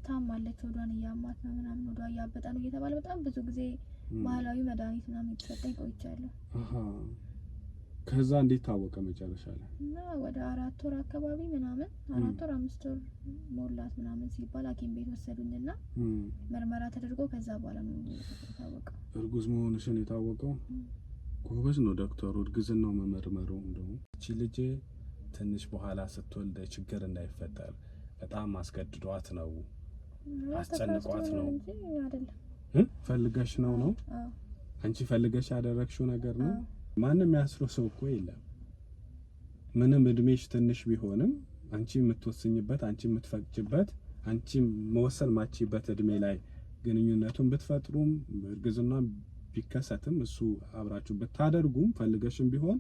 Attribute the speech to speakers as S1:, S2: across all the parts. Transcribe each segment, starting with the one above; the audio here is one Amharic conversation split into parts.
S1: ታማለች ወዷን ያማት ነው ምናምን ወዷ ያበጣ ነው እየተባለ በጣም ብዙ ጊዜ ባህላዊ መድኃኒት ምናምን እየተሰጠኝ ቆይቻለሁ።
S2: ከዛ እንዴት ታወቀ መጨረሻ ላይ?
S1: እና ወደ 4 ወር አካባቢ ምናምን 4 ወር 5 ወር ሞላት ምናምን ሲባል ሐኪም ቤት ወሰዱኝና ምርመራ ተደርጎ ከዛ በኋላ ነው የታወቀው።
S2: እርጉዝ መሆንሽን የታወቀው? ጎበዝ ነው ዶክተሩ እርግዝናው መመርመሩ። እንደው እቺ ልጅ ትንሽ በኋላ ስትወልድ ችግር እንዳይፈጠር በጣም አስገድዷት ነው አስጨንቋት ነው
S1: አይደለም?
S2: ፈልገሽ ነው? አንቺ ፈልገሽ ያደረግሽው ነገር ነው? ማንም ያስሮ ሰው እኮ የለም። ምንም እድሜሽ ትንሽ ቢሆንም አንቺ የምትወስኝበት አንቺ የምትፈቅጂበት አንቺ መወሰን ማቺበት እድሜ ላይ ግንኙነቱን ብትፈጥሩም እርግዝና ቢከሰትም እሱ አብራችሁ ብታደርጉም ፈልገሽም ቢሆን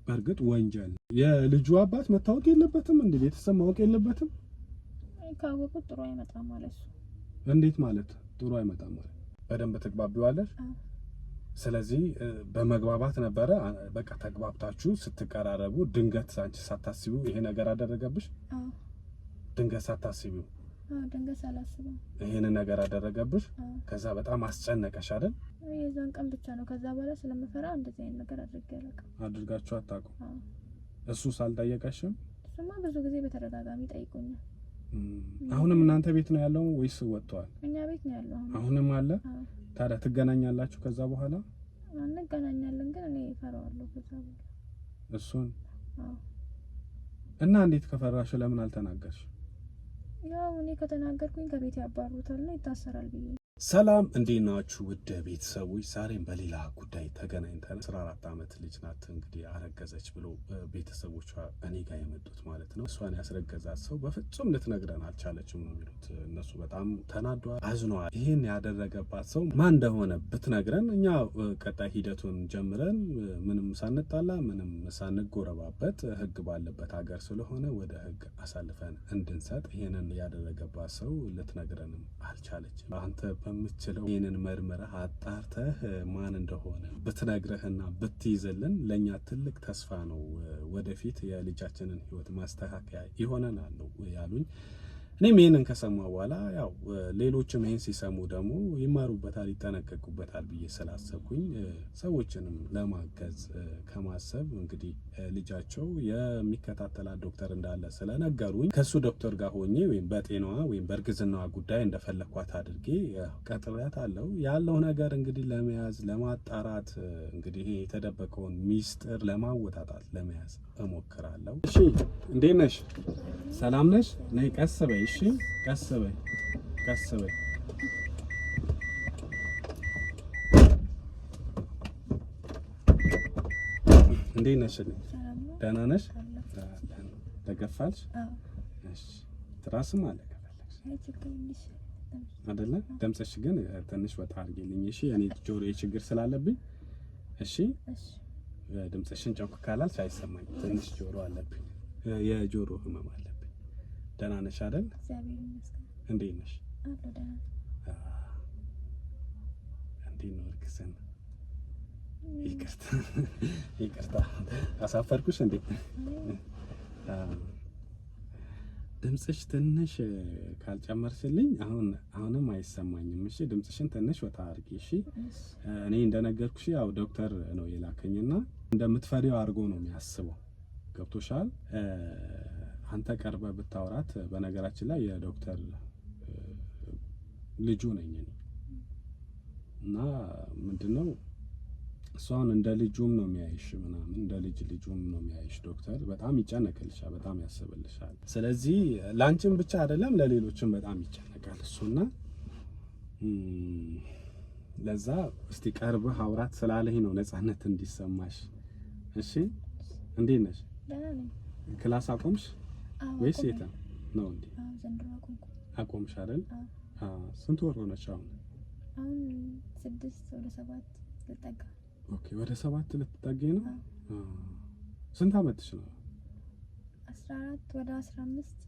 S2: በርግጥ ወንጀል። የልጁ አባት መታወቅ የለበትም እንዴ? ቤተሰብ ማወቅ የለበትም?
S1: ካወቁ ጥሩ አይመጣም ማለት ነው።
S2: እንዴት ማለት ጥሩ አይመጣም ማለት? በደንብ ተግባቢዋለሽ? ስለዚህ በመግባባት ነበረ በቃ ተግባብታችሁ ስትቀራረቡ ድንገት አንቺ ሳታስቢው ይሄ ነገር አደረገብሽ? ድንገት ሳታስቢው?
S1: ድንገት ሳላስበው
S2: ይሄን ነገር አደረገብሽ? ከዛ በጣም አስጨነቀሽ አይደል?
S1: የዛን ቀን ብቻ ነው። ከዛ በኋላ ስለምፈራ እንደዚህ አይነት ነገር
S2: አድርጋችሁ አታውቁም? እሱ ሳልጠየቀሽም?
S1: እሱማ ብዙ ጊዜ በተደጋጋሚ ጠይቆኛል።
S2: አሁንም እናንተ ቤት ነው ያለው ወይስ ወጥቷል?
S1: እኛ ቤት ነው ያለው።
S2: አሁንም አለ? ታዲያ ትገናኛላችሁ ከዛ በኋላ?
S1: እንገናኛለን ግን እኔ እፈራዋለሁ ከዛ በኋላ
S2: እሱን። እና እንዴት ከፈራሽ ለምን አልተናገርሽ?
S1: ያው እኔ ከተናገርኩኝ ከቤት ያባሩታል ነው ይታሰራል ብዬ።
S2: ሰላም እንዴት ናችሁ ውድ ቤተሰቦች? ዛሬም በሌላ ጉዳይ ተገናኝተን 14 አመት ልጅ ናት እንግዲህ አረገዘች ብሎ ቤተሰቦቿ እኔ ጋር የመጡት ማለት ነው። እሷን ያስረገዛት ሰው በፍጹም ልትነግረን አልቻለችም ነው የሚሉት። እነሱ በጣም ተናዷል፣ አዝኗል። ይሄን ያደረገባት ሰው ማን እንደሆነ ብትነግረን እኛ ቀጣይ ሂደቱን ጀምረን ምንም ሳንጣላ ምንም ሳንጎረባበት ህግ ባለበት ሀገር ስለሆነ ወደ ህግ አሳልፈን እንድንሰጥ ይሄንን ያደረገባት ሰው ልትነግረንም አልቻለችም። አንተ በምትችለው ይሄንን መርመረህ አጣርተህ ማን እንደሆነ ብትነግረህና ብትይዘልን ለኛ ትልቅ ተስፋ ነው። ወደፊት የልጃችንን ህይወት ማስተካከያ ይሆነናል ነው ያሉኝ። እኔም ይሄንን ከሰማሁ በኋላ ያው ሌሎችም ይሄን ሲሰሙ ደግሞ ይማሩበታል ይጠነቀቁበታል ብዬ ስላሰብኩኝ ሰዎችንም ለማገዝ ከማሰብ እንግዲህ ልጃቸው የሚከታተላት ዶክተር እንዳለ ስለነገሩኝ ከሱ ዶክተር ጋር ሆኜ ወይም በጤናዋ ወይም በእርግዝናዋ ጉዳይ እንደፈለኳት አድርጌ ቀጥሬያታለሁ። ያለው ነገር እንግዲህ ለመያዝ ለማጣራት እንግዲህ ይሄ የተደበቀውን ሚስጥር ለማወጣጣት ለመያዝ እሞክራለሁ። እሺ እንዴት ነሽ? ሰላም ነሽ? ነይ ቀስ በይ። እሺ ቀስ በይ ቀስ በይ። እንዴት ነሽ? ደህና ነሽ? ተገፋልሽ? እሺ ትራስም አለ ከፈለግሽ አይደለ? ድምፅሽ ግን ትንሽ ወጣ አድርጊልኝ እሺ። እኔ ጆሮዬ ችግር ስላለብኝ እሺ። ድምፅሽን ጮክ ካላልሽ አይሰማኝም። ትንሽ ጆሮ አለብኝ፣ የጆሮ ህመም አለብኝ። ደህና ነሽ አይደል?
S1: እግዚአብሔር ይመስገን።
S2: እንዴት ነሽ?
S1: አሎ ደህና።
S2: እንዴት ነው እርግዝና? ይቅርታ አሳፈርኩሽ እንዴ? ድምፅሽ ትንሽ ካልጨመርሽልኝ አሁንም አይሰማኝም። እሺ ድምፅሽን ትንሽ ወጣ አድርጊ እሺ። እኔ እንደነገርኩሽ ያው ዶክተር ነው የላከኝና እንደምትፈሪው አድርጎ ነው የሚያስበው። ገብቶሻል? አንተ ቀርበህ ብታወራት፣ በነገራችን ላይ የዶክተር ልጁ ነኝ እኔ እና ምንድነው እሷን እንደ ልጁም ነው የሚያይሽ ምናምን እንደ ልጁም ነው የሚያይሽ ዶክተር። በጣም ይጨነቅልሻል፣ በጣም ያስብልሻል። ስለዚህ ላንቺም ብቻ አይደለም ለሌሎችም በጣም ይጨነቃል እሱና ለዛ እስቲ ቀርበህ አውራት ስላለኝ ነው ነፃነት እንዲሰማሽ። እሺ እንዴት ነሽ?
S1: ደህና ነኝ።
S2: ክላስ አቆምሽ ወይስ የት ነው እንዴ?
S1: ዘንድሮ
S2: አቆምሽ አይደል? ስንት ወር ሆነሽ አሁን?
S1: 6 ወደ 7 ልጠጋ።
S2: ኦኬ ወደ 7 ልትጠጊ ነው። ስንት አመትሽ ነው?
S1: 14 ወደ 15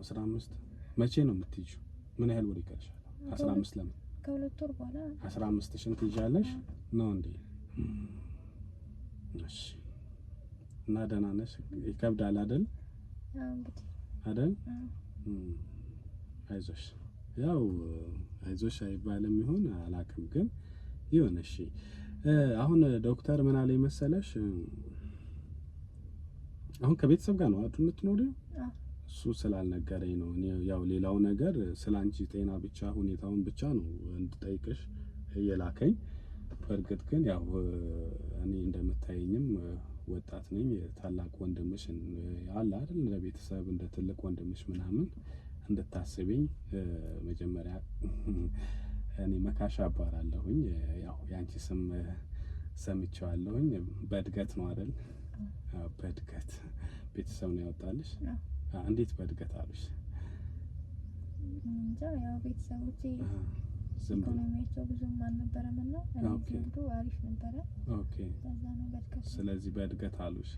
S2: 15 መቼ ነው የምትይጂው? ምን ያህል ወር ይቀርሻል? 15 ለምን
S1: ከሁለት ወር በኋላ
S2: 15 ሽን ትይዣለሽ ነው እንዴ? እሺ እና ደህና ነሽ? ይከብዳል አይደል?
S1: እንግዲህ
S2: አይደል? አይዞሽ ያው አይዞሽ አይባልም ይሆን አላውቅም፣ ግን ይሁን እሺ። አሁን ዶክተር ምን አለኝ መሰለሽ፣ አሁን ከቤተሰብ ጋር ነው አይደል የምትኖሪው? እሱ ስላልነገረኝ ነው። እኔ ያው ሌላው ነገር ስላንቺ ጤና ብቻ ሁኔታውን ብቻ ነው እንድጠይቅሽ የላከኝ። በእርግጥ ግን ያው እኔ እንደምታየኝም ወጣት ነኝ። ታላቅ ወንድምሽ አለ አይደል? ለቤተሰብ እንደ ትልቅ ወንድምሽ ምናምን እንድታስቢኝ መጀመሪያ እኔ መካሻ አባራለሁኝ። ያው ያንቺ ስም ሰምቼዋለሁኝ። በእድገት ነው አይደል? በእድገት ቤተሰብ ነው ያወጣልሽ? እንዴት በእድገት አሉሽ?
S1: እንጃ ያው ቤተሰቦቼ ኢኮኖሚያቸው ብዙም አልነበረም እና እኔ አሪፍ ነበረ። ኦኬ ከዛ ነው በእድገት።
S2: ስለዚህ በእድገት አሉሽ።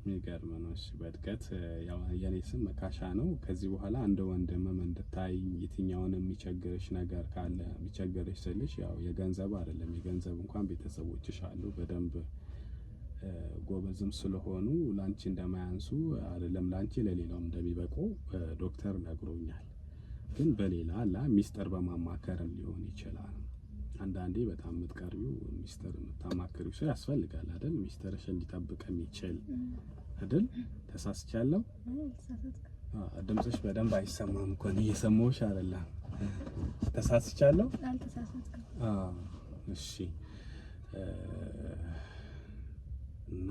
S2: የሚገርም ነው። እሺ በእድገት ያው የኔ ስም መካሻ ነው። ከዚህ በኋላ እንደ ወንድምም እንድታይ የትኛውንም የሚቸግርሽ ነገር ካለ የሚቸግርሽ ስልሽ ያው የገንዘብ አይደለም። የገንዘብ እንኳን ቤተሰቦችሽ አሉ በደንብ ጎበዝም ስለሆኑ ላንቺ እንደማያንሱ አይደለም፣ ላንቺ ለሌላውም እንደሚበቁ ዶክተር ነግሮኛል። ግን በሌላ አላ ሚስጥር በማማከርም ሊሆን ይችላል። አንዳንዴ በጣም የምትቀርቢው ሚስጥር የምታማክሪው ሰው ያስፈልጋል አይደል? ሚስጥርሽ እንዲጠብቅ የሚችል አይደል? ተሳስቻለሁ? ድምጽሽ በደንብ አይሰማም እኮ ነው፣ እየሰማሁሽ አይደለም። ተሳስቻለሁ?
S1: አልተሳሳትኩም።
S2: እሺ እና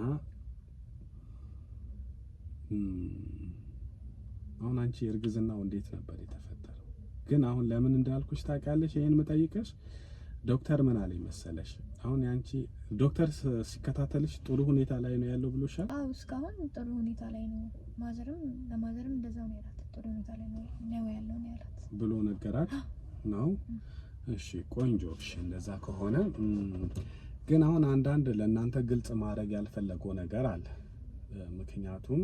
S2: አሁን አንቺ እርግዝናው እንዴት ነበር የተፈጠረው? ግን አሁን ለምን እንዳልኩሽ ታውቂያለሽ? ይሄን መጠይቅሽ ዶክተር ምን አለኝ መሰለሽ፣ አሁን ያንቺ ዶክተር ሲከታተልሽ ጥሩ ሁኔታ ላይ ነው ያለው ብሎሻል?
S1: አዎ እስካሁን ጥሩ ሁኔታ ላይ ነው። ለማዘርም እንደዛው ነው ያላት። ጥሩ ሁኔታ ላይ ነው ያለው ነው ያላት
S2: ብሎ ነገራት ነው። እሺ ቆንጆ። እሺ እንደዛ ከሆነ ግን አሁን አንዳንድ ለእናንተ ግልጽ ማድረግ ያልፈለገው ነገር አለ። ምክንያቱም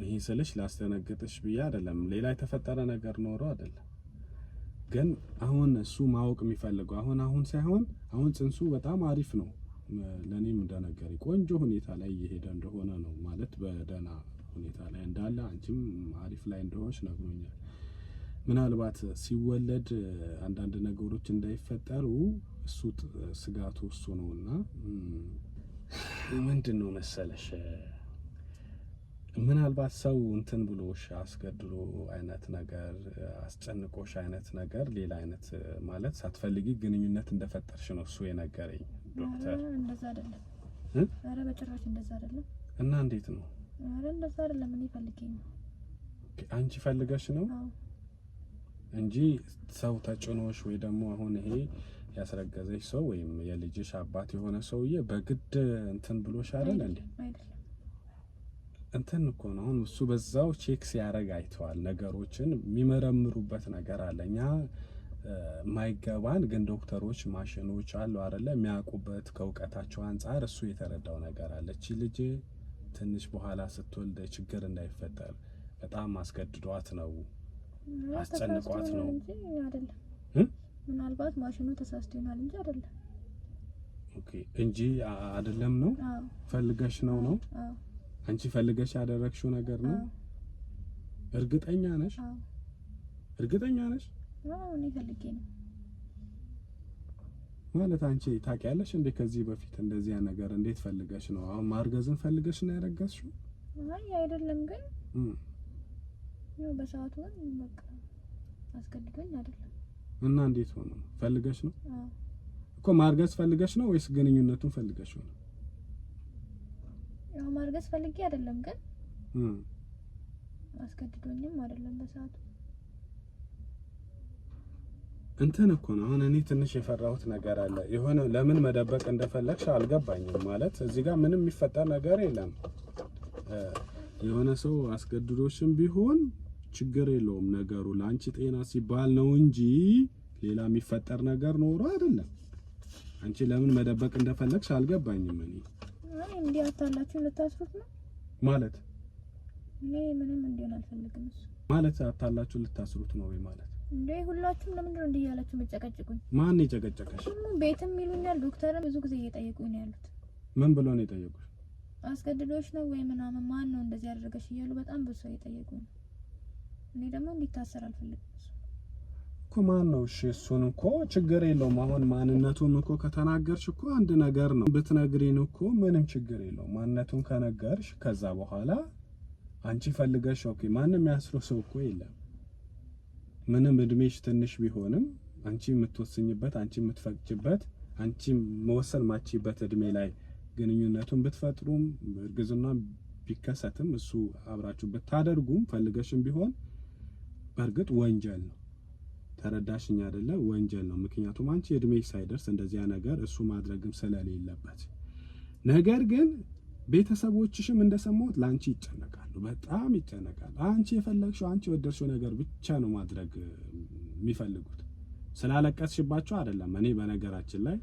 S2: ይሄ ስልሽ ላስደነግጥሽ ብዬ አይደለም፣ ሌላ የተፈጠረ ነገር ኖሮ አይደለም። ግን አሁን እሱ ማወቅ የሚፈልገው አሁን ሳይሆን አሁን ጽንሱ በጣም አሪፍ ነው። ለኔም እንደነገረኝ ቆንጆ ሁኔታ ላይ እየሄደ እንደሆነ ነው ማለት በደህና ሁኔታ ላይ እንዳለ አንቺም አሪፍ ላይ እንደሆነች ነግሮኛል። ምናልባት ሲወለድ አንዳንድ ነገሮች እንዳይፈጠሩ እሱ ስጋቱ እሱ ነውና ምንድነው መሰለሽ ምናልባት ሰው እንትን ብሎሽ አስገድሎ አይነት ነገር አስጨንቆሽ አይነት ነገር ሌላ አይነት ማለት ሳትፈልጊ ግንኙነት እንደፈጠርሽ ነው እሱ የነገረኝ ዶክተር።
S1: እንደዛ አይደለም። ኧረ በጭራሽ እንደዛ አይደለም።
S2: እና እንዴት ነው?
S1: ኧረ እንደዛ አይደለም። እኔ ፈልጌ ነው።
S2: አንቺ ፈልገሽ ነው እንጂ ሰው ተጭኖሽ ወይ ደግሞ አሁን ይሄ ያስረገዘሽ ሰው ወይም የልጅሽ አባት የሆነ ሰውዬ በግድ እንትን ብሎሽ አይደል እንዴ?
S1: አይደለም።
S2: እንትን እኮ ነው አሁን እሱ በዛው ቼክ ሲያደርግ አይተዋል። ነገሮችን የሚመረምሩበት ነገር አለ። እኛ ማይገባን ግን ዶክተሮች ማሽኖች አሉ አይደለ? የሚያውቁበት ከእውቀታቸው አንፃር እሱ የተረዳው ነገር አለ። እቺ ልጅ ትንሽ በኋላ ስትወልድ ችግር እንዳይፈጠር በጣም አስገድዷት ነው አስጨንቋት ነው
S1: እንጂ አይደለም። ምናልባት ማሽኑ ተሳስቶ ይሆናል እንጂ አይደለም።
S2: ኦኬ እንጂ አይደለም ነው። ፈልገሽ ነው ነው? አንቺ ፈልገሽ ያደረግሽው ነገር ነው? እርግጠኛ ነሽ? እርግጠኛ ነሽ?
S1: እኔ ፈልጌ ነው
S2: ማለት። አንቺ ታውቂያለሽ እንዴ ከዚህ በፊት እንደዚህ ያ ነገር እንዴት ፈልገሽ ነው? አሁን ማርገዝን ፈልገሽ ነው ያረጋሽው?
S1: አይ አይደለም። ግን ያው በሰዓቱ በቃ አስገድዶኝ አይደለም።
S2: እና እንዴት ሆነ? ፈልገሽ ነው እኮ ማርገዝ ፈልገሽ ነው ወይስ ግንኙነቱን ፈልገሽ ነው?
S1: ያው ማርገዝ ፈልጌ አይደለም፣ ግን አስገድዶኝም አይደለም በሰዓቱ።
S2: እንትን እኮ ነው አሁን እኔ ትንሽ የፈራሁት ነገር አለ። የሆነ ለምን መደበቅ እንደፈለግሽ አልገባኝም። ማለት እዚህ ጋር ምንም የሚፈጠር ነገር የለም። የሆነ ሰው አስገድዶሽም ቢሆን ችግር የለውም። ነገሩ ለአንቺ ጤና ሲባል ነው እንጂ ሌላ የሚፈጠር ነገር ኖሮ አይደለም። አንቺ ለምን መደበቅ እንደፈለግሽ አልገባኝም። እኔ
S1: እንዲህ አታላችሁ ልታስሩት ነው
S2: ማለት?
S1: እኔ ምንም እንዲሆን አልፈልግም። እሱ
S2: ማለት አታላችሁ ልታስሩት ነው ወይ ማለት?
S1: እንዴ ሁላችሁም ለምንድን ነው እንዲህ ያላችሁ መጨቀጭቁኝ?
S2: ማን የጨቀጨቀሽ?
S1: ቤትም ይሉኛል፣ ዶክተርም ብዙ ጊዜ እየጠየቁኝ ነው ያሉት።
S2: ምን ብሎ ነው የጠየቁሽ?
S1: አስገድዶሽ ነው ወይ ምናምን፣ ማን ነው እንደዚህ ያደረገሽ እያሉ በጣም ብዙ ሰው እየጠየቁኝ ነው። እኔ ደግሞ እንዲታሰር አልፈልግም
S2: እኮ። ማን ነው? እሺ እሱን እኮ ችግር የለውም። አሁን ማንነቱን እኮ ከተናገርሽ እኮ አንድ ነገር ነው። ብትነግሪን እኮ ምንም ችግር የለውም። ማንነቱን ከነገርሽ ከዛ በኋላ አንቺ ፈልገሽ ኦኬ። ማንም ያስረው ሰው እኮ የለም። ምንም እድሜሽ ትንሽ ቢሆንም አንቺ የምትወስኝበት፣ አንቺ የምትፈቅጅበት፣ አንቺ መወሰን ማቺበት እድሜ ላይ ግንኙነቱን ብትፈጥሩም እርግዝና ቢከሰትም እሱ አብራችሁ ብታደርጉም ፈልገሽም ቢሆን በእርግጥ ወንጀል ነው። ተረዳሽኝ አይደለ? ወንጀል ነው። ምክንያቱም አንቺ እድሜሽ ሳይደርስ እንደዚያ ነገር እሱ ማድረግም ስለሌለበት። ነገር ግን ቤተሰቦችሽም እንደሰማሁት ላንቺ ይጨነቃሉ፣ በጣም ይጨነቃሉ። አንቺ የፈለግሽው አንቺ የወደድሽው ነገር ብቻ ነው ማድረግ የሚፈልጉት። ስላለቀስሽባቸው አይደለም። እኔ በነገራችን ላይ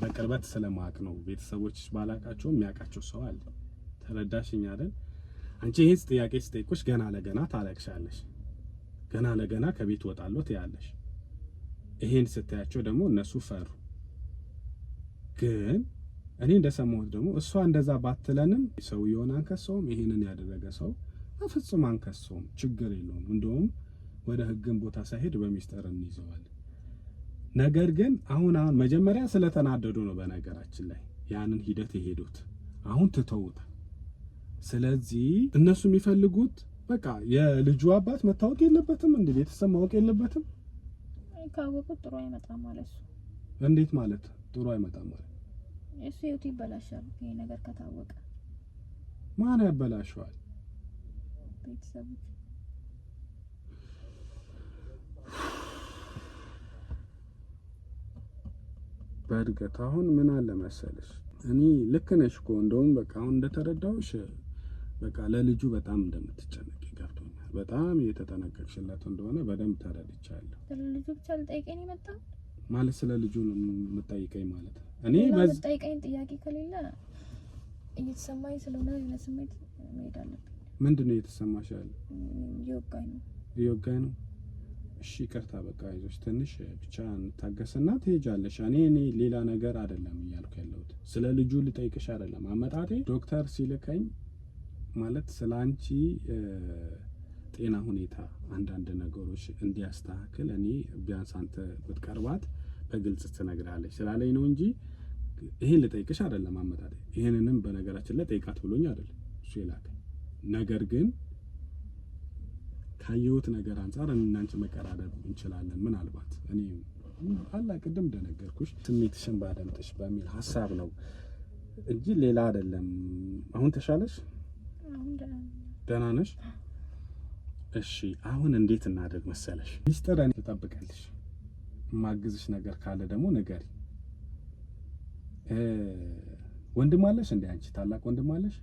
S2: በቅርበት ስለማቅ ነው። ቤተሰቦችሽ ባላቃቸው የሚያውቃቸው ሰው አለ። ተረዳሽኝ አይደል? አንቺ ይሄን ጥያቄ ስጠይቁሽ ገና ለገና ታለቅሻለሽ። ገና ለገና ከቤት ወጣለሁ ትያለሽ። ይሄን ስታያቸው ደግሞ እነሱ ፈሩ። ግን እኔ እንደሰማሁት ደግሞ እሷ እንደዛ ባትለንም ሰውየውን አንከሰውም። ይሄንን ያደረገ ሰው በፍጹም አንከሰውም። ችግር የለውም። እንደውም ወደ ህግን ቦታ ሳይሄድ በሚስጥር እንይዘዋለን። ነገር ግን አሁን መጀመሪያ ስለተናደዱ ነው በነገራችን ላይ ያንን ሂደት የሄዱት። አሁን ትተውታል። ስለዚህ እነሱ የሚፈልጉት በቃ የልጁ አባት መታወቅ የለበትም፣ እንደ ቤተሰብ ማወቅ የለበትም።
S1: ካወቁት ጥሩ አይመጣም ማለት ነው።
S2: እንዴት ማለት ጥሩ አይመጣም ማለት?
S1: እሱ ህይወቱ ይበላሻል። ይሄ ነገር ከታወቀ
S2: ማን ያበላሸዋል?
S1: ቤተሰቦች።
S2: በእርግጥ አሁን ምን አለ መሰለሽ፣ እኔ ልክ ነሽ እኮ እንደውም በቃ አሁን እንደተረዳሁሽ በቃ ለልጁ በጣም እንደምትጨነቂ ገብቶኛል። በጣም እየተጠነቀቅሽለት እንደሆነ በደንብ ተረድቻለሁ።
S1: ስለ ልጁ ብቻ ልጠይቀኝ የመጣው
S2: ማለት ስለ ልጁ ነው የምጠይቀኝ ማለት ነው። እኔ
S1: በዚህ ጠይቀኝ ጥያቄ ከሌለ እየተሰማኝ ስለሆነ የሆነ ስሜት መሄድ አለብኝ።
S2: ምንድነው እየተሰማሽ ያለው?
S1: እየወጋኝ ነው።
S2: እሺ ይቅርታ፣ በቃ አይዞሽ፣ ትንሽ ብቻ እንታገስና ትሄጃለሽ። እኔ ሌላ ነገር አይደለም እያልኩ ያለሁት ስለ ልጁ ልጠይቅሽ አይደለም። አመጣጤ ዶክተር ሲልከኝ ማለት ስለ አንቺ ጤና ሁኔታ አንዳንድ ነገሮች እንዲያስተካክል እኔ ቢያንስ አንተ ብትቀርባት በግልጽ ትነግራለች ስላለኝ ነው እንጂ ይሄን ልጠይቅሽ አይደለም አመጣጤ። ይሄንንም በነገራችን ላይ ጠይቃት ብሎኝ አይደለም እሱ የላከኝ። ነገር ግን ካየሁት ነገር አንፃር እናንቺ መቀራረብ እንችላለን። ምናልባት እኔ አላ ቅድም እንደነገርኩሽ ስሜትሽን ባደምጥሽ በሚል ሀሳብ ነው እንጂ ሌላ አይደለም። አሁን ተሻለሽ? ደህና ነሽ? እሺ አሁን እንዴት እናደርግ መሰለሽ? ሚስጥር እኔ ትጠብቀልሽ። ማግዝሽ ነገር ካለ ደግሞ ንገሪ። ወንድም አለሽ እንዴ? አንቺ ታላቅ ወንድም አለሽ?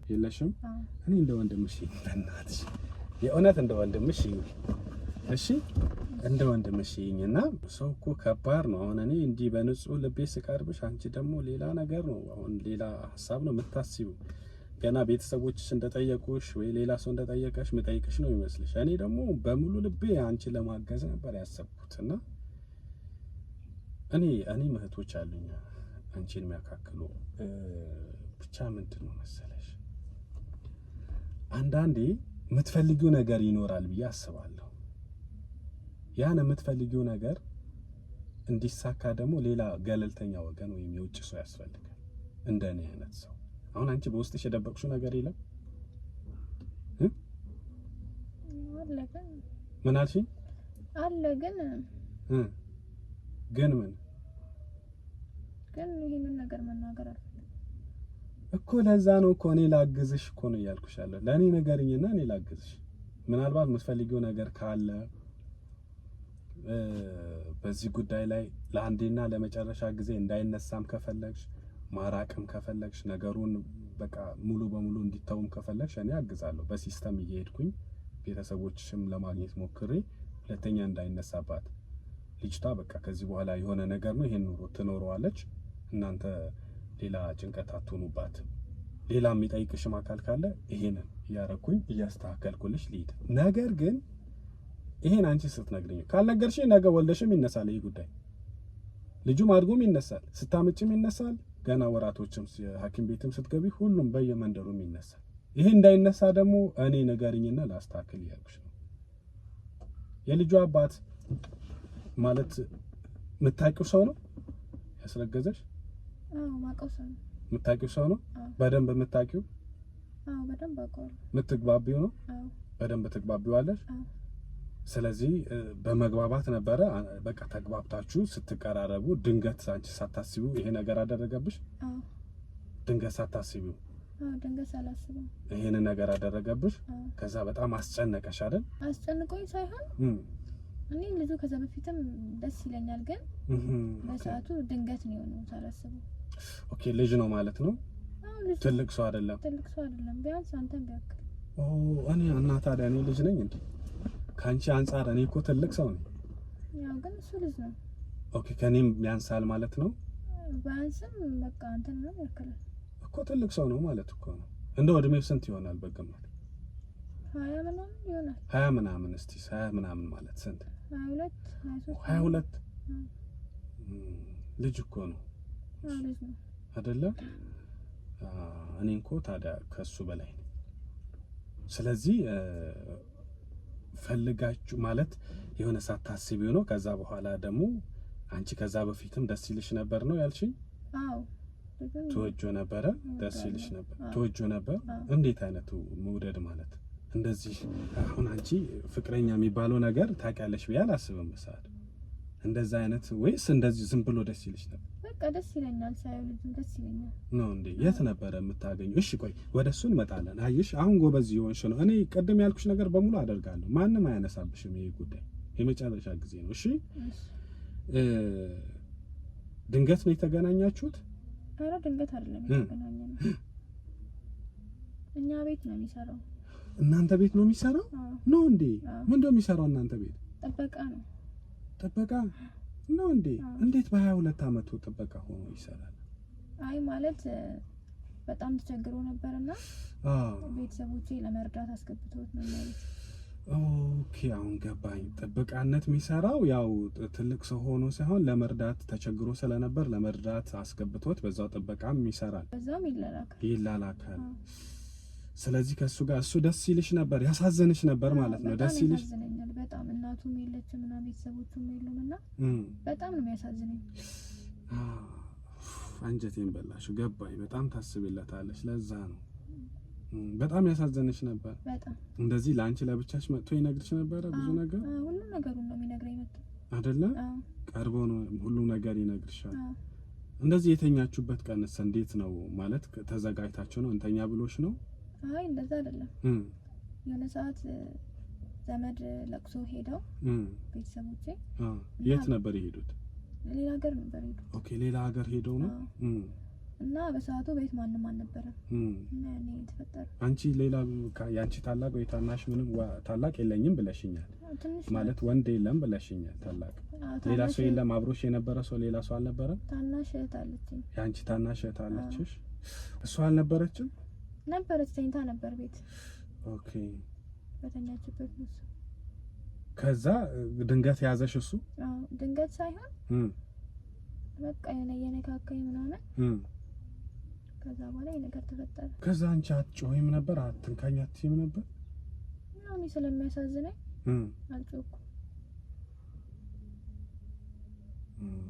S2: የለሽም? እኔ እንደ ወንድምሽ በእናትሽ የእውነት እንደ ወንድምሽ እሺ፣ እንደ ወንድምሽ እና ሰው እኮ ከባድ ነው። አሁን እኔ እንዲህ በንጹህ ልቤ ስቀርብሽ፣ አንቺ ደግሞ ሌላ ነገር ነው። አሁን ሌላ ሀሳብ ነው የምታስቢው። ገና ቤተሰቦችሽ እንደጠየቁሽ ወይ ሌላ ሰው እንደጠየቀሽ ምጠይቅሽ ነው ይመስልሽ። እኔ ደግሞ በሙሉ ልቤ አንቺ ለማገዝ ነበር ያሰብኩት እና እኔ እህቶች አሉኝ አንቺን የሚያካክሉ ብቻ ምንድን ነው መሰለሽ፣ አንዳንዴ የምትፈልጊው ነገር ይኖራል ብዬ አስባለሁ። ያን የምትፈልጊው ነገር እንዲሳካ ደግሞ ሌላ ገለልተኛ ወገን ወይም የውጭ ሰው ያስፈልጋል። እንደኔ አይነት ሰው። አሁን አንቺ በውስጥሽ የደበቅሽው ነገር የለም? ምን አልሽኝ?
S1: አለ ግን
S2: ምን
S1: ግን ይሄንን ነገር መናገር አልፈልግም
S2: እኮ። ለዛ ነው እኮ እኔ ላግዝሽ እኮ ነው እያልኩሽ ያለው። ለእኔ ነገርኝና እኔ ላግዝሽ። ምናልባት የምትፈልጊው ነገር ካለ በዚህ ጉዳይ ላይ ለአንዴና ለመጨረሻ ጊዜ እንዳይነሳም ከፈለግሽ፣ ማራቅም ከፈለግሽ፣ ነገሩን በቃ ሙሉ በሙሉ እንዲተውም ከፈለግሽ እኔ አግዛለሁ። በሲስተም እየሄድኩኝ ቤተሰቦችሽም ለማግኘት ሞክሬ ሁለተኛ እንዳይነሳባት ልጅቷ በቃ ከዚህ በኋላ የሆነ ነገር ነው ይሄን ኑሮ ትኖረዋለች። እናንተ ሌላ ጭንቀት አትሆኑባት። ሌላ የሚጠይቅሽም አካል ካለ ይሄንን እያረኩኝ እያስተካከልኩልሽ ልሂድ። ነገር ግን ይሄን አንቺ ስትነግሪኝ ካልነገርሽኝ ነገ ወልደሽም ይነሳል ይሄ ጉዳይ። ልጁም አድጎም ይነሳል፣ ስታምጭም ይነሳል። ገና ወራቶችም ሐኪም ቤትም ስትገቢ ሁሉም በየመንደሩም ይነሳል። ይሄ እንዳይነሳ ደግሞ እኔ ንገሪኝና ላስተካክል እያልኩሽ ነው። የልጁ አባት ማለት የምታውቂው ሰው ነው ያስረገዘሽ?
S1: አዎ ማውቀው ሰው ነው።
S2: የምታውቂው ሰው ነው? በደንብ የምታውቂው?
S1: አዎ በደንብ አውቀዋለሁ።
S2: የምትግባቢው ነው?
S1: አዎ
S2: በደንብ ትግባቢዋለሽ?
S1: አዎ።
S2: ስለዚህ በመግባባት ነበረ። በቃ ተግባብታችሁ ስትቀራረቡ ድንገት አንቺ ሳታስቢው ይሄ ነገር አደረገብሽ?
S1: አዎ
S2: ድንገት ሳታስቢው?
S1: አዎ ድንገት ሳላስበው
S2: ይሄን ነገር አደረገብሽ? ከዛ በጣም አስጨነቀሽ አይደል?
S1: አስጨንቆኝ ሳይሆን እኔ ልጁ ከዛ በፊትም ደስ ይለኛል፣ ግን በሰዓቱ ድንገት ነው የሆነው ሳላስበው።
S2: ኦኬ ልጅ ነው ማለት ነው?
S1: አዎ ልጅ።
S2: ትልቅ ሰው አይደለም?
S1: ትልቅ ሰው አይደለም፣ ቢያንስ አንተን ቢያክል።
S2: እኔ እና ታዲያ እኔ ልጅ ነኝ እንዴ? ከአንቺ አንጻር እኔ እኮ ትልቅ ሰው ነኝ።
S1: ያው ግን እሱ ልጅ ነው።
S2: ኦኬ ከኔም ያንሳል ማለት ነው?
S1: ቢያንስም በቃ አንተን ነው ያክላል
S2: እኮ። ትልቅ ሰው ነው ማለት እኮ ነው። እንደው እድሜው ስንት ይሆናል በግምት?
S1: 20 ምናምን ይሆናል።
S2: 20 ምናምን? እስቲ 20 ምናምን ማለት ስንት?
S1: 22 23
S2: 22 ልጅ እኮ ነው።
S1: አዎ ልጅ ነው
S2: አይደለም? እኔ እንኳ ታዲያ ከሱ በላይ ነኝ። ስለዚህ ፈልጋችሁ ማለት የሆነ ሳታስቢው ነው። ከዛ በኋላ ደግሞ አንቺ ከዛ በፊትም ደስ ይልሽ ነበር ነው ያልሽኝ?
S1: አዎ
S2: ትወጆ ነበረ? ደስ ይልሽ ነበር? ትወጆ ነበር? እንዴት አይነቱ መውደድ ማለት እንደዚህ? አሁን አንቺ ፍቅረኛ የሚባለው ነገር ታውቂያለሽ ብዬ አላስብም በሰዓት እንደዛ አይነት፣ ወይስ እንደዚህ ዝም ብሎ ደስ ይልሽ ነበር?
S1: በቃ ደስ ይለኛል፣ ሳይው ልጅ ደስ ይለኛል
S2: ነው እንዴ? የት ነበረ የምታገኙ? እሺ ቆይ ወደ እሱ እንመጣለን። አየሽ አሁን ጎበዝ ይሆንሽ ነው። እኔ ቀደም ያልኩሽ ነገር በሙሉ አደርጋለሁ። ማንም አያነሳብሽም። ይሄ ጉዳይ የመጨረሻ ጊዜ ነው። እሺ ድንገት ነው የተገናኛችሁት?
S1: ኧረ ድንገት አይደለም የተገናኘነው። እኛ ቤት ነው የሚሰራው።
S2: እናንተ ቤት ነው የሚሰራው? ነው እንዴ? ምንድን ነው የሚሰራው እናንተ ቤት?
S1: ጥበቃ ነው።
S2: ጥበቃ ነው እንዴ? እንዴት በ22 አመቱ ጥበቃ ሆኖ ይሰራል?
S1: አይ ማለት በጣም ተቸግሮ ነበርና ቤተሰቦቼ ለመርዳት አስገብተውት ነው ማለት።
S2: ኦኬ አሁን ገባኝ። ጥበቃነት የሚሰራው ያው ትልቅ ሰው ሆኖ ሳይሆን ለመርዳት ተቸግሮ ስለነበር ለመርዳት አስገብቶት በዛው ጥበቃም ይሰራል፣
S1: በዛም
S2: ይላላካል። ስለዚህ ከሱ ጋር እሱ ደስ ይልሽ ነበር፣ ያሳዝንሽ ነበር ማለት ነው? ደስ ይልሽ
S1: ያሳዝነኛል በጣም። እናቱም የለችም እና ቤተሰቦቹም የሉምና በጣም ነው የሚያሳዝነኝ።
S2: አንጀቴን በላሽው። ገባኝ። በጣም ታስቢለታለሽ፣ ለዛ ነው በጣም ያሳዝንሽ ነበር።
S1: በጣም
S2: እንደዚህ ለአንቺ ለብቻሽ መጥቶ ይነግርሽ ነበረ ብዙ ነገር?
S1: ሁሉ ነገሩን ነው የሚነግረኝ መጥቶ
S2: አይደለ? ቀርቦ ነው ሁሉ ነገር ይነግርሻል። እንደዚህ የተኛችሁበት ቀንስ እንዴት ነው ማለት? ተዘጋጅታችሁ ነው እንተኛ ብሎሽ ነው?
S1: አይ እንደዛ አይደለም። የሆነ ሰዓት ዘመድ ለቅሶ ሄደው ቤተሰቦቼ
S2: የት ነበር የሄዱት?
S1: ሌላ ሀገር ነበር የሄዱት።
S2: ኦኬ ሌላ ሀገር ሄደው ነው።
S1: እና በሰዓቱ ቤት ማንም አልነበረም እና ያኔ ተፈጠረ።
S2: አንቺ ሌላ ያንቺ ታላቅ ወይ ታናሽ? ምንም ታላቅ የለኝም ብለሽኛል። ማለት ወንድ የለም ብለሽኛል። ታላቅ ሌላ ሰው የለም? አብሮሽ የነበረ ሰው ሌላ ሰው አልነበረም?
S1: ታናሽ እህት አለችኝ።
S2: ያንቺ ታናሽ እህት አለችሽ? እሷ አልነበረችም?
S1: ነበረች፣ ተኝታ ነበር ቤት።
S2: ኦኬ
S1: በተኛችበት ነው።
S2: ከዛ ድንገት ያዘሽ እሱ?
S1: አዎ ድንገት ሳይሆን በቃ የነካካኝ ምናምን። ከዛ በኋላ የነገር ተፈጠረ።
S2: ከዛ አንቺ አትጮህም ነበር? አትንካኝ አትይም ነበር?
S1: እኔ ስለሚያሳዝነኝ አልጮኩም።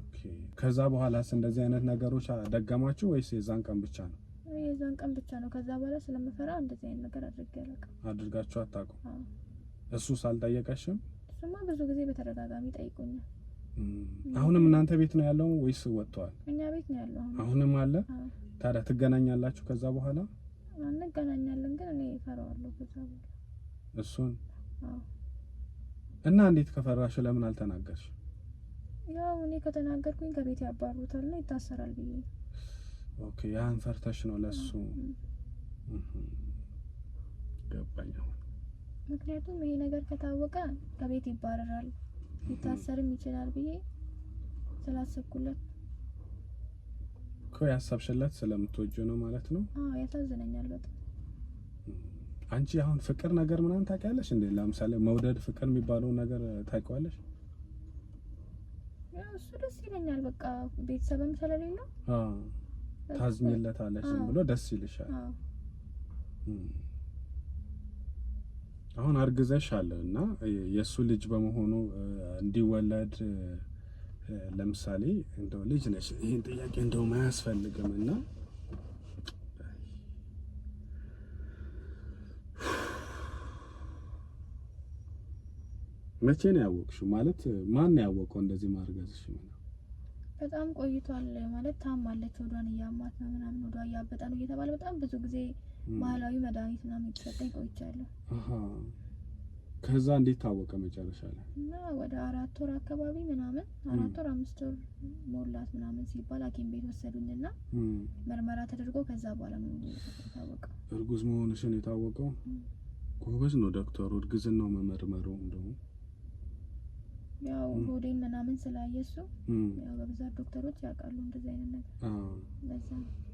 S2: ኦኬ ከዛ በኋላስ እንደዚህ አይነት ነገሮች ደገማችሁ ወይስ የዛን ቀን ብቻ ነው?
S1: የዛን ቀን ብቻ ነው። ከዛ በኋላ ስለምፈራ እንደዚህ አይነት ነገር አድርጌ አላውቅም።
S2: አድርጋችሁ አታውቁም? እሱስ አልጠየቀሽም?
S1: እሱማ ብዙ ጊዜ በተደጋጋሚ ጠይቆኛል።
S2: አሁንም እናንተ ቤት ነው ያለው ወይስ ወጥቷል?
S1: እኛ ቤት ነው ያለው።
S2: አሁንም አለ? ታዲያ ትገናኛላችሁ ከዛ በኋላ?
S1: እንገናኛለን፣ ግን እኔ እፈራዋለሁ ከዛ በኋላ
S2: እሱን። እና እንዴት ከፈራሽ ለምን አልተናገርሽ?
S1: ያው እኔ ከተናገርኩኝ ከቤት ያባሩታል ነው ይታሰራል ብዬ።
S2: ኦኬ ያን ፈርተሽ ነው ለሱ? ገባኝ።
S1: ምክንያቱም ይሄ ነገር ከታወቀ ከቤት ይባረራል ሊታሰርም ይችላል ብዬ ስላሰብኩለት።
S2: ያሰብሽለት ስለምትወጂው ነው ማለት ነው?
S1: ያሳዝነኛል በጣም።
S2: አንቺ አሁን ፍቅር ነገር ምናምን ታውቂያለሽ እንዴ? ለምሳሌ መውደድ ፍቅር የሚባለው ነገር ታውቂዋለሽ?
S1: ያው እሱ ደስ ይለኛል በቃ ቤተሰብም ስለሌለው
S2: ታዝኝለታለሽ፣ ዝም ብሎ ደስ ይልሻል። አሁን አርግዘሻል እና የእሱ ልጅ በመሆኑ እንዲወለድ ለምሳሌ እንደው ልጅ ነሽ፣ ይሄን ጥያቄ እንደው ማያስፈልግም እና መቼ ነው ያወቅሽው? ማለት ማን ነው ያወቀው እንደዚህ ማርገዝሽ?
S1: በጣም ቆይቷል። ማለት ታማለች፣ ወዷን እያማት ነው ምናምን፣ ወዷ እያበጠ ነው እየተባለ በጣም ብዙ ጊዜ ባህላዊ መድኃኒት ምናምን የተሰጠኝ ቆይቻለሁ።
S2: ከዛ እንዴት ታወቀ መጨረሻ ላይ?
S1: እና ወደ 4 ወር አካባቢ ምናምን 4 ወር 5 ወር ሞላት ምናምን ሲባል ሐኪም ቤት ወሰዱኝና ምርመራ ተደርጎ ከዛ በኋላ ነው የታወቀው
S2: እርጉዝ መሆንሽን የታወቀው። ጎበዝ ነው ዶክተሩ እርግዝናው መመርመሩ እንደው
S1: ያው ሆዴን ምናምን ስላየሱ ያው በብዛት ዶክተሮች ያውቃሉ እንደዚህ አይነት ነገር። ለዛ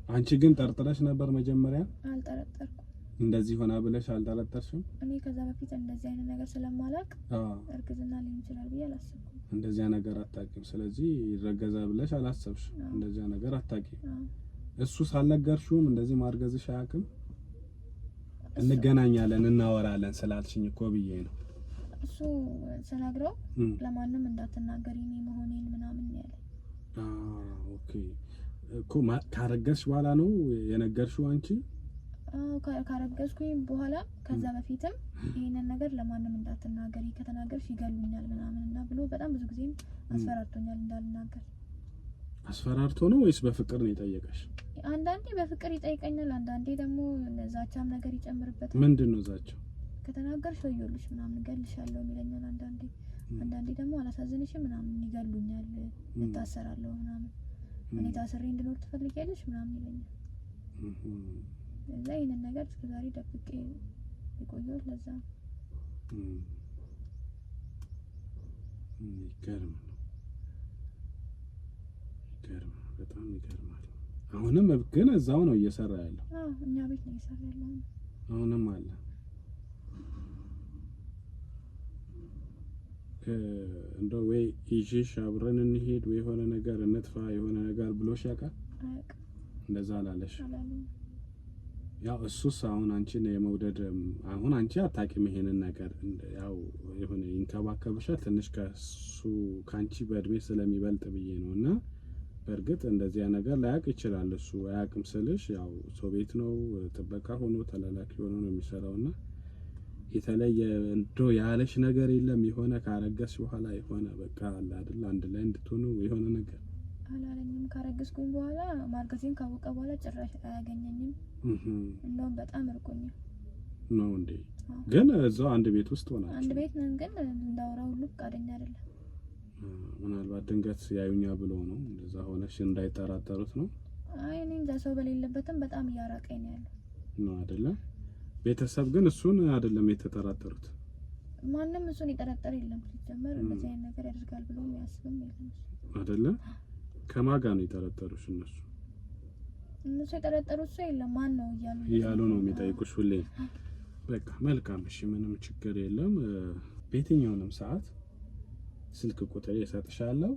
S2: አንቺ ግን ጠርጥረሽ ነበር መጀመሪያ?
S1: አልጠረጠርኩም።
S2: እንደዚህ ሆና ብለሽ አልጠረጠርሽም?
S1: እኔ ከዛ በፊት እንደዚህ አይነት ነገር ስለማላውቅ እርግዝና ሊሆን ይችላል ብዬ አላሰብኩም።
S2: እንደዚህ ነገር አታውቂም። ስለዚህ ይረገዛ ብለሽ አላሰብሽ። እንደዚህ ነገር አታውቂም። እሱ ሳልነገርሽውም እንደዚህ ማርገዝሽ አያውቅም? እንገናኛለን እናወራለን ስላልሽኝ እኮ ብዬ ነው።
S1: እሱ ስነግረው ለማንም እንዳትናገሪ እኔ መሆኔን ምናምን ያለ።
S2: ኦኬ እኮ ካረገዝሽ በኋላ ነው የነገርሽው አንቺ?
S1: ካረገዝኩኝ በኋላ ከዛ በፊትም ይሄንን ነገር ለማንም እንዳትናገሪ ከተናገርሽ ይገሉኛል ምናምን እና ብሎ በጣም ብዙ ጊዜም አስፈራርቶኛል እንዳልናገር።
S2: አስፈራርቶ ነው ወይስ በፍቅር ነው የጠየቀሽ?
S1: አንዳንዴ በፍቅር ይጠይቀኛል፣ አንዳንዴ ደግሞ ዛቻም ነገር ይጨምርበታል።
S2: ምንድነው ዛቻው?
S1: ከተናገርሽ ወዮልሽ ምናምን እገልሻለሁ ይለኛል አንዳንዴ። አንዳንዴ ደግሞ አላሳዝንሽም ምናምን ይገሉኛል፣ እታሰራለሁ ምናምን፣ እኔ ታስሬ እንድኖር ትፈልጊያለሽ ምናምን ይለኛል። ለዛ ይሄንን ነገር እስከዛሬ ደብቄ የቆየሁት ለዛ ነው።
S2: ይገርም ነው፣ በጣም ይገርማል። አሁንም ግን እዛው ነው እየሰራ ያለው?
S1: እኛ ቤት ነው እየሰራ ያለው
S2: አሁንም አለ። እንደው ወይ ይዤሽ አብረን እንሄድ ወይ የሆነ ነገር እንጥፋ የሆነ ነገር ብሎሽ ያውቃል? እንደዛ አላለሽ? ያው እሱስ አሁን አንቺን የመውደድ አሁን አንቺ አታውቂም ይሄንን ነገር፣ ያው የሆነ ይንከባከብሻል ትንሽ ከሱ ካንቺ በእድሜ ስለሚበልጥ ብዬ ነውና በእርግጥ እንደዚያ ነገር ላያውቅ ይችላል። እሱ አያውቅም ስልሽ ያው ሰው ቤት ነው ጥበቃ ሆኖ ተላላኪ ሆኖ ነው የሚሰራውና የተለየ እንደው ያለሽ ነገር የለም? የሆነ ካረገዝሽ በኋላ የሆነ በቃ አለ አይደል አንድ ላይ እንድትሆኑ የሆነ ነገር
S1: አላለኝም። ካረገዝኩኝ በኋላ ማርገዜን ካወቀ በኋላ ጭራሽ አያገኘኝም። እንደውም በጣም እርቆኛል
S2: ነው እንዴ? ግን እዛው አንድ ቤት ውስጥ ሆናችሁ?
S1: አንድ ቤት ነን፣ ግን እንዳወራው ሁሉ ፈቃደኛ አይደለም።
S2: ምናልባት ድንገት ያዩኛ ብሎ ነው እንደዛ ሆነሽ እንዳይጠራጠሩት ነው?
S1: አይ እኔ እንጃ፣ ሰው በሌለበትም በጣም እያራቀኝ ነው ያለው
S2: ነው አይደለ? ቤተሰብ ግን እሱን አይደለም የተጠራጠሩት?
S1: ማንም እሱን ይጠረጠር የለም። ሲጀመር እንደዚህ አይነት ነገር ያደርጋል ብሎ የሚያስብም የለም
S2: አይደለ? ከማን ጋር ነው የጠረጠሩሽ እነሱ?
S1: እነሱ የጠረጠሩት ሰው የለም። ማን ነው
S2: እያሉ ነው የሚጠይቁሽ ሁሌ? በቃ መልካም እሺ፣ ምንም ችግር የለም። በየትኛውንም ሰዓት ስልክ ቁጥር እሰጥሻለሁ፣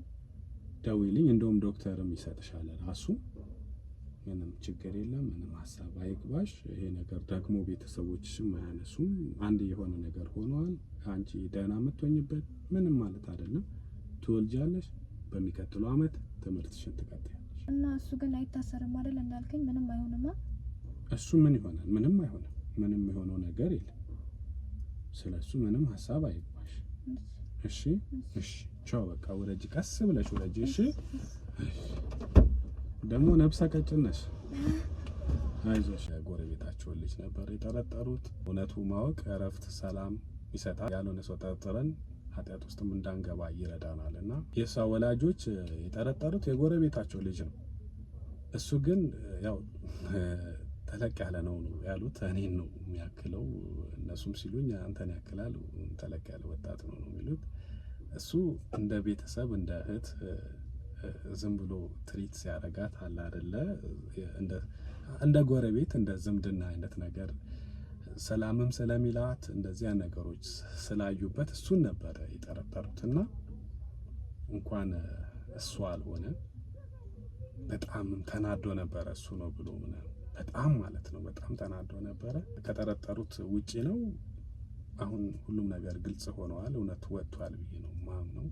S2: ደውይልኝ። እንደውም ዶክተርም ይሰጥሻል ራሱ። ምንም ችግር የለም። ምንም ሀሳብ አይግባሽ። ይሄ ነገር ደግሞ ቤተሰቦችሽም አያነሱም። አንድ የሆነ ነገር ሆኗል። አንቺ ደህና የምትሆኝበት ምንም ማለት አይደለም። ትወልጃለሽ። በሚቀጥለው አመት ትምህርትሽን ትቀጥያለሽ።
S1: እና እሱ ግን አይታሰርም አይደል? እንዳልከኝ ምንም አይሆንማ።
S2: እሱ ምን ይሆናል? ምንም አይሆንም። ምንም የሆነው ነገር የለም። ስለሱ ምንም ሀሳብ አይግባሽ። እሺ እሺ፣ ቻው። በቃ ወረጂ፣ ቀስ ብለሽ ወረጂ። እሺ። ደግሞ ነብሰ ቀጭን ነሽ። አይዞሽ። ጎረቤታቸውን ልጅ ነበር የጠረጠሩት። እውነቱ ማወቅ እረፍት፣ ሰላም ይሰጣል። ያልሆነ ሰው ጠርጥረን ኃጢአት ውስጥም እንዳንገባ ይረዳናልና የሷ ወላጆች የጠረጠሩት የጎረቤታቸው ልጅ ነው። እሱ ግን ያው ተለቅ ያለ ነው ያሉት። እኔን ነው የሚያክለው። እነሱም ሲሉኝ አንተን ያክላል፣ ተለቅ ያለ ወጣት ነው የሚሉት። እሱ እንደ ቤተሰብ እንደ እህት ዝም ብሎ ትሪት ሲያረጋት አለ አይደለ? እንደ ጎረቤት እንደ ዝምድና አይነት ነገር ሰላምም ስለሚላት እንደዚያ ነገሮች ስላዩበት እሱን ነበር የጠረጠሩትና እንኳን እሱ አልሆነ በጣም ተናዶ ነበረ። እሱ ነው ብሎ በጣም ማለት ነው በጣም ተናዶ ነበረ። ከጠረጠሩት ውጪ ነው አሁን ሁሉም ነገር ግልጽ ሆነዋል፣ እውነቱ ወጥቷል ብዬ ነው ማምነው።